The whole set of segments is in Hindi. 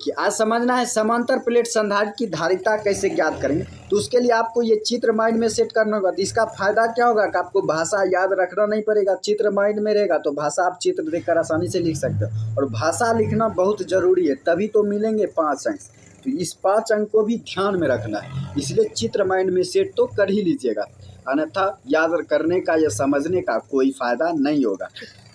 देखिए आज समझना है समांतर प्लेट संधारित्र की धारिता कैसे ज्ञात करेंगे। तो उसके लिए आपको ये चित्र माइंड में सेट करना होगा। तो इसका फायदा क्या होगा कि आपको भाषा याद रखना नहीं पड़ेगा, चित्र माइंड में रहेगा तो भाषा आप चित्र देखकर आसानी से लिख सकते हो। और भाषा लिखना बहुत ज़रूरी है, तभी तो मिलेंगे 5 अंक। तो इस 5 अंक को भी ध्यान में रखना है, इसलिए चित्र माइंड में सेट तो कर ही लीजिएगा, अन्यथा याद करने का या समझने का कोई फ़ायदा नहीं होगा।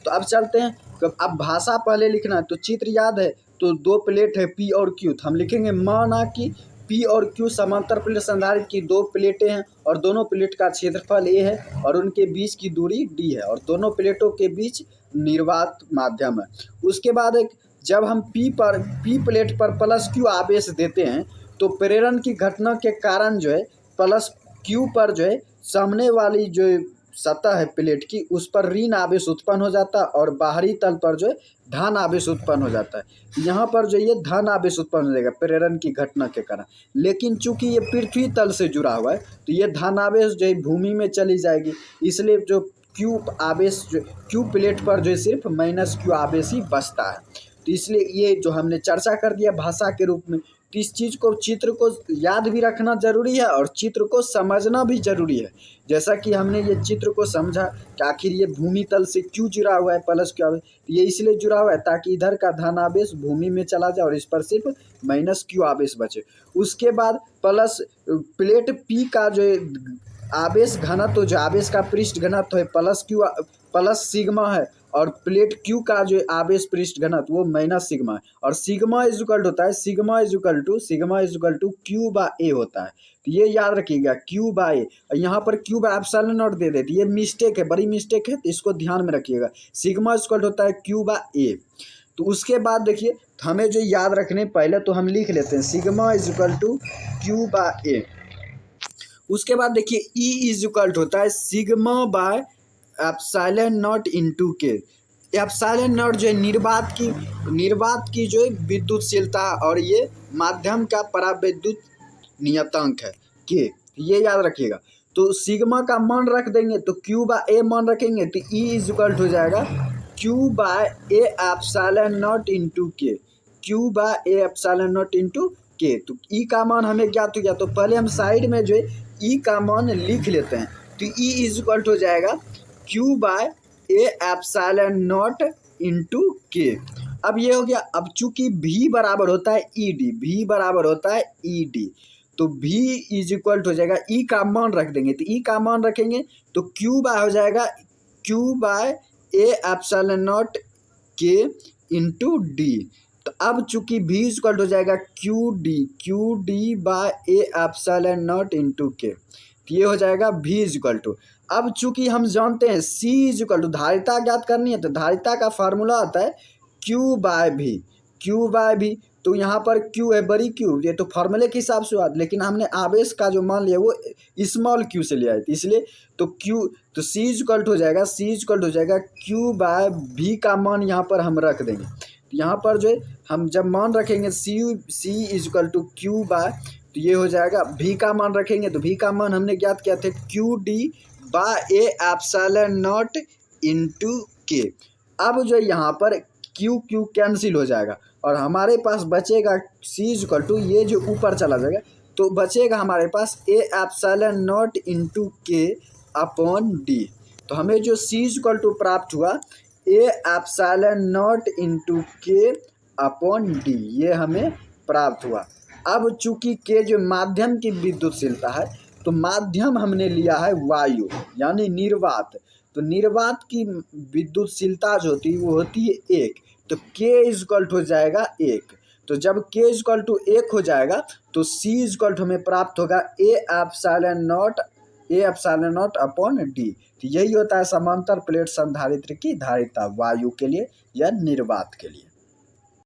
तो अब चलते हैं, अब भाषा पहले लिखना है। तो चित्र याद है, तो 2 प्लेट है P और Q, तो हम लिखेंगे माना कि P और Q समांतर प्लेट संधारित्र की 2 प्लेटें हैं और दोनों प्लेट का क्षेत्रफल A है और उनके बीच की दूरी D है और दोनों प्लेटों के बीच निर्वात माध्यम है। उसके बाद एक जब हम P प्लेट पर प्लस Q आवेश देते हैं तो प्रेरण की घटना के कारण जो है प्लस Q पर जो है सामने वाली जो सतह है प्लेट की उस पर ऋण आवेश उत्पन्न हो जाता है और बाहरी तल पर जो है धन आवेश उत्पन्न हो जाता है। यहाँ पर जो ये धन आवेश उत्पन्न हो जाएगा प्रेरण की घटना के कारण, लेकिन चूंकि ये पृथ्वी तल से जुड़ा हुआ है तो ये धन आवेश जो है भूमि में चली जाएगी, इसलिए जो Q आवेश जो Q प्लेट पर जो है सिर्फ माइनस Q आवेश ही बचता है। तो इसलिए ये जो हमने चर्चा कर दिया भाषा के रूप में, तो इस चीज़ को चित्र को याद भी रखना जरूरी है और चित्र को समझना भी जरूरी है। जैसा कि हमने ये चित्र को समझा कि आखिर ये भूमि तल से क्यों जुड़ा हुआ है प्लस Q आवेश, ये इसलिए जुड़ा हुआ है ताकि इधर का धन आवेश भूमि में चला जाए और इस पर सिर्फ माइनस Q आवेश बचे। उसके बाद प्लस प्लेट P का जो आवेश घनत्व, जो आवेश का पृष्ठ घनत्व है प्लस सिग्मा है और प्लेट Q का जो आवेश पृष्ठ घनत्व वो माइनस सिग्मा है और सिग्मा इज इक्वल होता है sigma is equal to Q by A होता है। तो ये याद रखिएगा Q बाय A, और यहाँ पर Q bye epsilon not they देते, ये मिस्टेक है, बड़ी मिस्टेक है, तो इसको ध्यान में रखिएगा। सिग्मा इज इक्वल होता है Q बाय A। तो उसके बाद देखिए हमें जो याद रखने, पहले तो हम लिख लेते हैं sigma is equal to Q by A। उसके बाद देखिए E इज इक्वल होता है sigma by epsilon naught into K. Epsilon naught जो है निर्वात की जो है विद्युतशीलता और ये माध्यम का परावैद्युत नियतांक है के, ये याद रखिएगा। तो सिग्मा का मान रख देंगे तो Q बाय A मान रखेंगे तो E इज इक्वल हो जाएगा Q by A epsilon naught into K, Q by A epsilon naught into K. तो E का मान हमें ज्ञात हो गया, तो पहले हम साइड में जो है E का मान लिख लेते हैं। तो E इज इक्वल हो जाएगा Q by A epsilon naught into K. अब ये हो गया। अब चूंकि V बराबर होता है ED, तो V इज इक्वल हो जाएगा E का मान रख देंगे, तो E का मान रखेंगे तो Q बाय हो जाएगा Q by A epsilon naught K into D। तो अब चूंकि V इज इक्वल हो जाएगा QD by A epsilon naught into K, तो ये हो जाएगा V इज इक्वल टू। अब चूंकि हम जानते हैं C इज इक्वल टू धारिता ज्ञात करनी है, तो धारिता का फार्मूला आता है Q बाय V। तो यहाँ पर Q है बड़ी Q, ये तो फार्मूले के हिसाब से हुआ, लेकिन हमने आवेश का जो मान लिया वो स्मॉल q से लिया है, इसलिए तो C इज इक्वल हो जाएगा Q बाय V का मान यहाँ पर हम रख देंगे। तो यहाँ पर जो है हम जब मान रखेंगे C is equal to Q by, तो ये हो जाएगा V का मान रखेंगे, तो V का मान हमने ज्ञात किया था QD by A epsilon naught into K. अब जो यहाँ पर Q कैंसिल हो जाएगा और हमारे पास बचेगा C इज इक्वल टू, ये जो ऊपर चला जाएगा तो बचेगा हमारे पास A एप्सिलॉन नॉट इंटू के अपॉन D। तो हमें जो C इज इक्वल टू प्राप्त हुआ A एप्सिलॉन नॉट इंटू के अपॉन D, ये हमें प्राप्त हुआ। अब चूंकि के जो माध्यम की विद्युतशीलता है, तो माध्यम हमने लिया है वायु यानी निर्वात, तो निर्वात की विद्युतशीलता जो होती है वो होती है 1, तो K इज इक्वल हो जाएगा 1। तो जब K इज इक्वल टू 1 हो जाएगा तो C इज इक्वल हमें प्राप्त होगा A epsilon not upon D। तो यही होता है समांतर प्लेट संधारित्र की धारिता वायु के लिए या निर्वात के लिए।